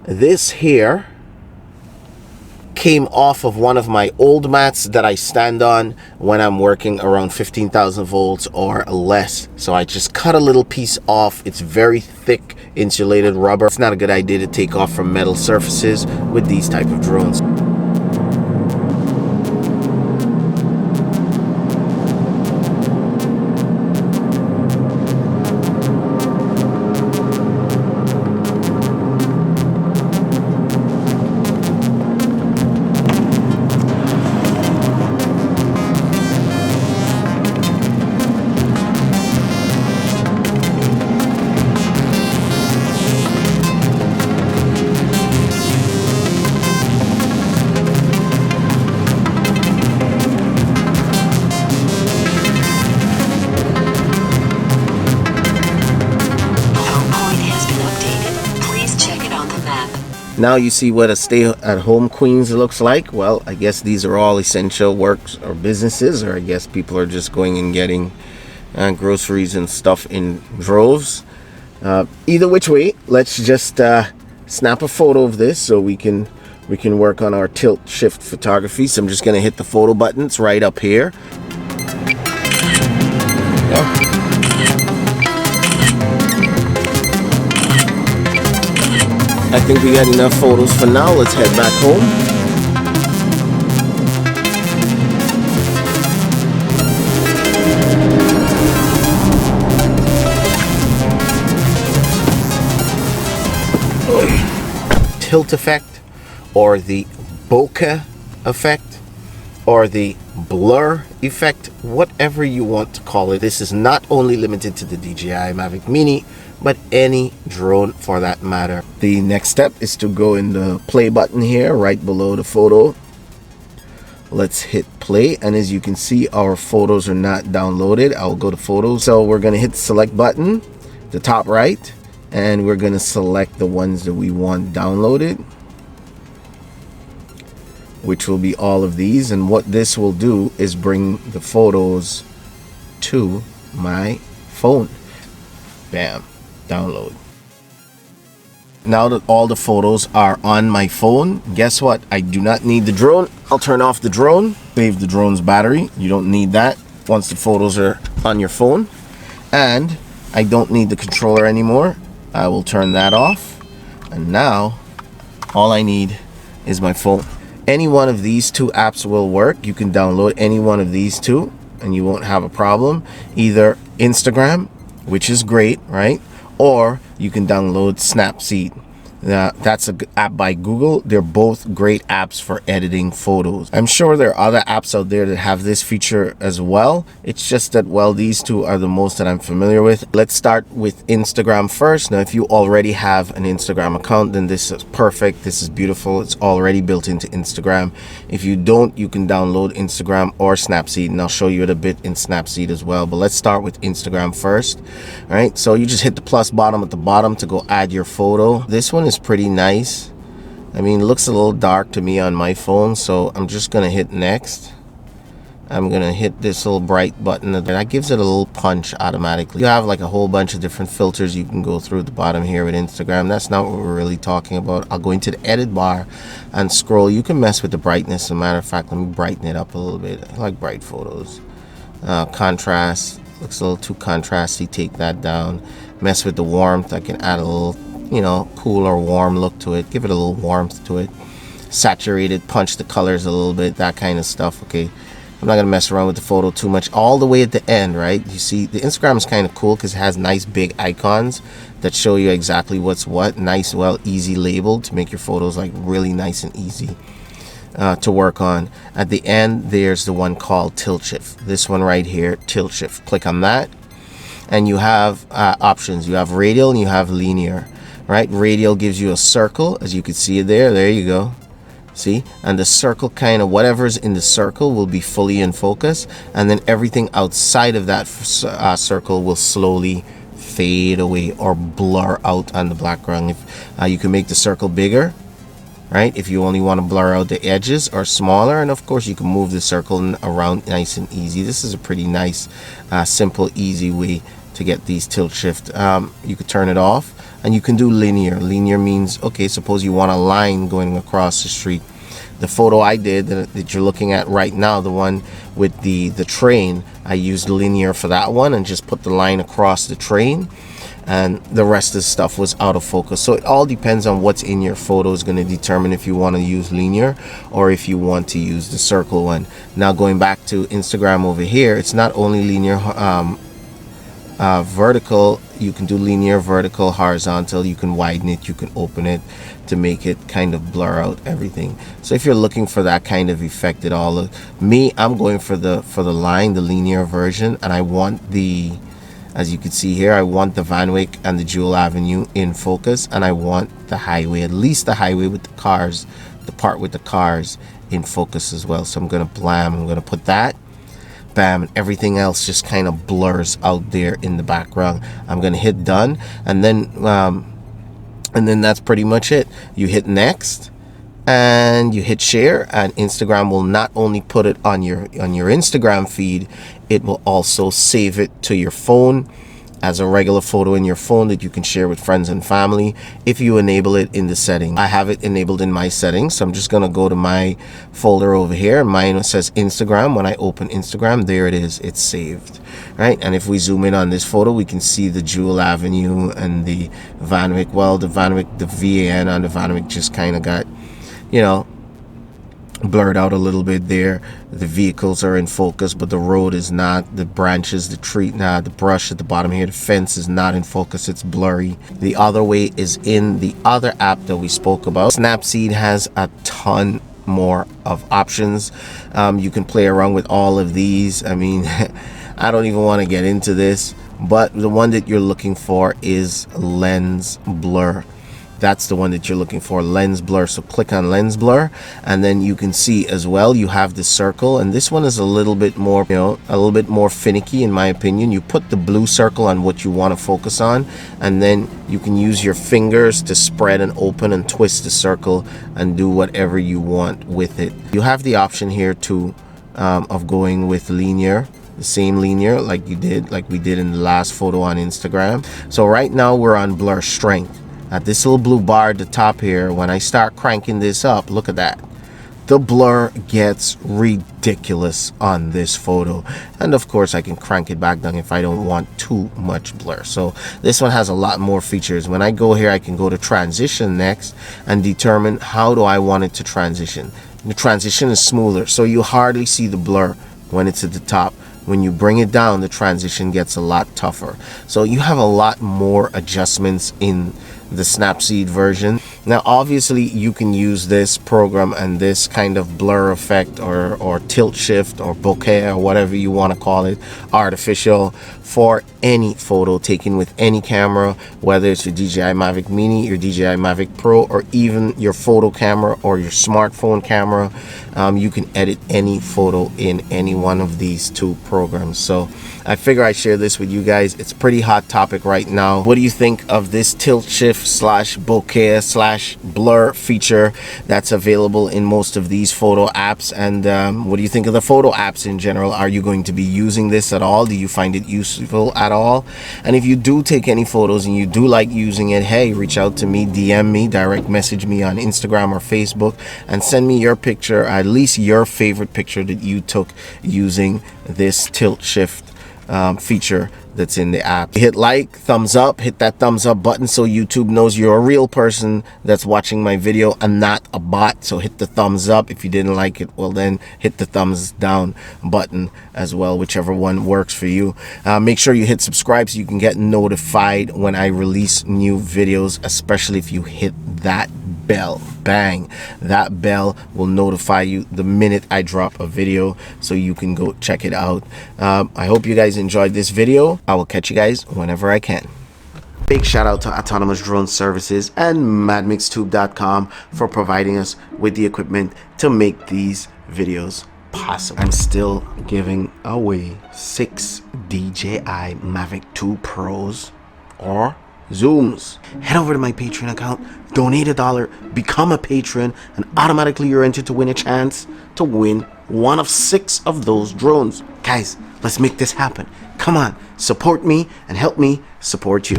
This here came off of one of my old mats that I stand on when I'm working around 15,000 volts or less. So I just cut a little piece off. It's very thick insulated rubber. It's not a good idea to take off from metal surfaces with these type of drones. Now you see what a stay-at-home Queens looks like. Well, I guess these are all essential works or businesses, or I guess people are just going and getting groceries and stuff in droves. Either which way, let's just snap a photo of this so we can work on our tilt shift photography. So I'm just going to hit the photo button. It's right up here. I think we got enough photos for now. Let's head back home. Tilt effect, or the bokeh effect, or the blur effect, whatever you want to call it. This is not only limited to the DJI Mavic Mini, but any drone for that matter. The next step is to go in the play button here right below the photo. Let's hit play, and as you can see, our photos are not downloaded. I'll go to photos. So we're going to hit the select button, the top right, and we're going to select the ones that we want downloaded, which will be all of these. And what this will do is bring the photos to my phone. Bam. Download. Now that all the photos are on my phone, guess what? I do not need the drone. I'll turn off the drone, save the drone's battery. You don't need that once the photos are on your phone. And I don't need the controller anymore. I will turn that off. And now all I need is my phone. Any one of these two apps will work. You can download any one of these two and you won't have a problem. Either Instagram, which is great, right? Or you can download Snapseed. That's an app by Google. They're both great apps for editing photos. I'm sure there are other apps out there that have this feature as well. It's just that, well, these two are the most that I'm familiar with. Let's start with Instagram first. Now, if you already have an Instagram account, then this is perfect. This is beautiful. It's already built into Instagram. If you don't, you can download Instagram or Snapseed, and I'll show you it a bit in Snapseed as well. But let's start with Instagram first. All right, so you just hit the plus bottom at the bottom to go add your photo. This one is pretty nice. I mean, it looks a little dark to me on my phone, so I'm just gonna hit next. I'm gonna hit this little bright button that gives it a little punch automatically. You have like a whole bunch of different filters you can go through at the bottom here with Instagram. That's not what we're really talking about. I'll go into the edit bar and scroll. You can mess with the brightness. As a matter of fact, let me brighten it up a little bit. I like bright photos. Contrast looks a little too contrasty. Take that down. Mess with the warmth. I can add a little, you know, cool or warm look to it. Give it a little warmth to it. Saturated, punch the colors a little bit, that kind of stuff. Okay, I'm not gonna mess around with the photo too much. All the way at the end, right? You see, the Instagram is kind of cool because it has nice big icons that show you exactly what's what. Nice, well, easy labeled to make your photos like really nice and easy to work on. At the end, there's the one called Tilt Shift. This one right here, Tilt Shift. Click on that, and you have options. You have radial and you have linear. Right, radial gives you a circle, as you can see it there. There you go. See, and the circle, kind of whatever's in the circle will be fully in focus, and then everything outside of that circle will slowly fade away or blur out on the background. If you can make the circle bigger, right, if you only want to blur out the edges, or smaller, and of course you can move the circle around nice and easy. This is a pretty nice simple, easy way to get these tilt shift. You could turn it off, and you can do linear. Linear means, okay, suppose you want a line going across the street. The photo I did that you're looking at right now, the one with the train, I used linear for that one and just put the line across the train, and the rest of the stuff was out of focus. So it all depends on what's in your photo is going to determine if you want to use linear or if you want to use the circle one. Now going back to Instagram over here, it's not only linear, vertical. You can do linear, vertical, horizontal. You can widen it, you can open it to make it kind of blur out everything. So if you're looking for that kind of effect at all, I'm going for the line, the linear version, and I want the, as you can see here, I want the Van Wyck and the Jewel Avenue in focus, and I want the highway, at least the highway with the cars, the part with the cars, in focus as well. So I'm gonna put that, bam, and everything else just kind of blurs out there in the background. I'm gonna hit done, and then that's pretty much it. You hit next and you hit share, and Instagram will not only put it on your Instagram feed, it will also save it to your phone as a regular photo in your phone that you can share with friends and family if you enable it in the setting. I have it enabled in my settings, so I'm just gonna go to my folder over here. Mine says Instagram. When I open Instagram, there it is, it's saved, right? And if we zoom in on this photo, we can see the Jewel Avenue and the Van Wyck. Well, the Van Wyck, the VAN on the Van Wyck just kind of got, you know, blurred out a little bit there. The vehicles are in focus, but the road is not. The branches, the tree, the brush at the bottom here, the fence is not in focus, it's blurry. The other way is in the other app that we spoke about. Snapseed has a ton more of options. You can play around with all of these. I mean, I don't even want to get into this, but the one that you're looking for is lens blur. That's the one that you're looking for, lens blur. So click on lens blur, and then you can see as well you have the circle, and this one is a little bit more, a little bit more finicky in my opinion. You put the blue circle on what you want to focus on, and then you can use your fingers to spread and open and twist the circle and do whatever you want with it. You have the option here too of going with linear, the same linear like we did in the last photo on Instagram. So right now we're on blur strength. At this little blue bar at the top here, when I start cranking this up, look at that. The blur gets ridiculous on this photo. And of course, I can crank it back down if I don't want too much blur. So this one has a lot more features. When I go here, I can go to transition next and determine how do I want it to transition. The transition is smoother, so you hardly see the blur when it's at the top. When you bring it down, the transition gets a lot tougher. So you have a lot more adjustments in the Snapseed version. Now obviously you can use this program and this kind of blur effect or tilt shift or bokeh or whatever you want to call it, artificial, for any photo taken with any camera, whether it's your DJI Mavic Mini, your DJI Mavic Pro, or even your photo camera or your smartphone camera. You can edit any photo in any one of these two programs. So I figure I share this with you guys. It's a pretty hot topic right now. What do you think of this tilt shift slash bokeh slash blur feature that's available in most of these photo apps? And what do you think of the photo apps in general? Are you going to be using this at all? Do you find it useful at all? And if you do take any photos and you do like using it, hey, reach out to me, DM me, direct message me on Instagram or Facebook, and send me your picture, at least your favorite picture that you took using this tilt shift feature that's in the app. Hit like, thumbs up, hit that thumbs up button so YouTube knows you're a real person that's watching my video and not a bot. So hit the thumbs up. If you didn't like it, well then hit the thumbs down button as well, whichever one works for you. Make sure you hit subscribe so you can get notified when I release new videos, especially if you hit that bell. Bang, that bell will notify you the minute I drop a video, so you can go check it out. I hope you guys enjoyed this video. I will catch you guys whenever I can. Big shout out to Autonomous Drone Services and madmixtube.com for providing us with the equipment to make these videos possible. I'm still giving away 6 DJI Mavic 2 Pros or Zooms. Head over to my Patreon account, donate $1, become a patron, and automatically you're entered to win a chance to win one of 6 of those drones. Guys, let's make this happen. Come on, support me and help me support you.